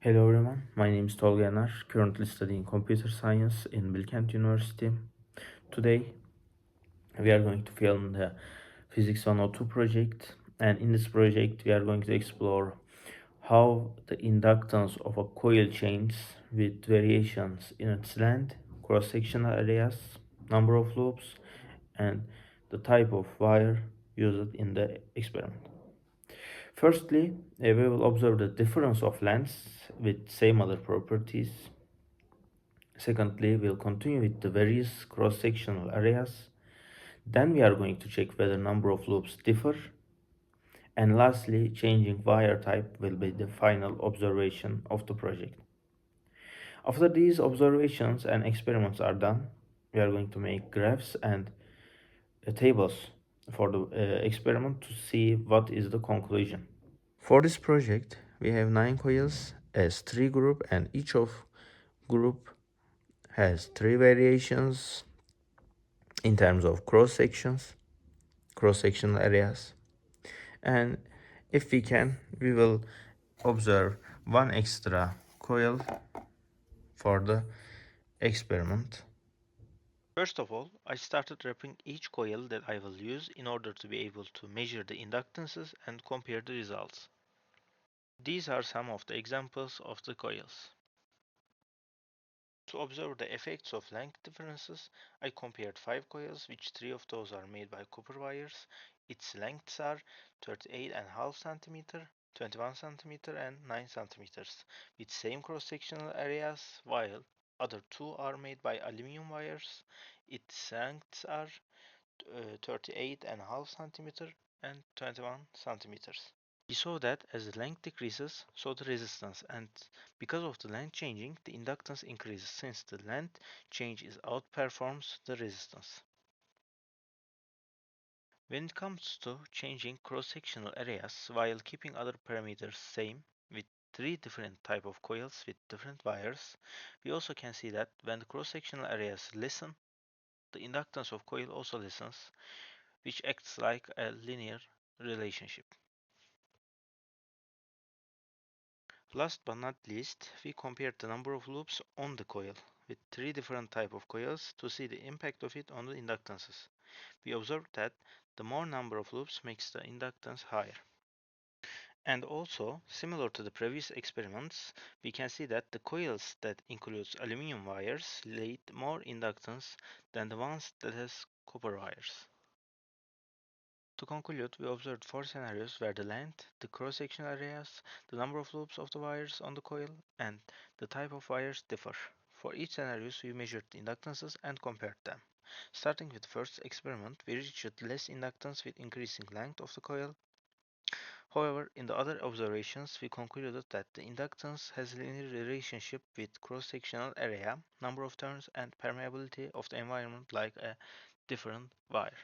Hello everyone, my name is Tolga Yanar, currently studying computer science in Bilkent University. Today we are going to film the Physics 102 project, and in this project we are going to explore how the inductance of a coil changes with variations in its length, cross-sectional areas, number of loops, and the type of wire used in the experiment. Firstly, we will observe the difference of lengths with same other properties. Secondly, we'll continue with the various cross-sectional areas. Then we are going to check whether number of loops differ. And lastly, changing wire type will be the final observation of the project. After these observations and experiments are done, we are going to make graphs and tables for the experiment to see what is the conclusion. For this project, we have 9 coils as 3 group, and each of group has 3 variations in terms of cross-sectional areas. And if we can, we will observe one extra coil for the experiment. First of all, I started wrapping each coil that I will use in order to be able to measure the inductances and compare the results. These are some of the examples of the coils. To observe the effects of length differences, I compared 5 coils, which 3 of those are made by copper wires. Its lengths are 38.5 cm, 21 cm and 9 cm, with same cross-sectional areas, while other 2 are made by aluminum wires. Its lengths are 38.5 cm and 21 centimeters. We saw that as the length decreases, so the resistance, and because of the length changing, the inductance increases since the length change is outperforms the resistance. When it comes to changing cross-sectional areas while keeping other parameters same with 3 different type of coils with different wires, we also can see that when the cross-sectional areas lessen, the inductance of coil also lessens, which acts like a linear relationship. Last but not least, we compared the number of loops on the coil with 3 different type of coils to see the impact of it on the inductances. We observed that the more number of loops makes the inductance higher. And also, similar to the previous experiments, we can see that the coils that includes aluminum wires lead more inductance than the ones that has copper wires. To conclude, we observed 4 scenarios where the length, the cross-sectional areas, the number of loops of the wires on the coil, and the type of wires differ. For each scenario, we measured the inductances and compared them. Starting with the first experiment, we reached less inductance with increasing length of the coil. However, in the other observations, we concluded that the inductance has a linear relationship with cross-sectional area, number of turns, and permeability of the environment like a different wire.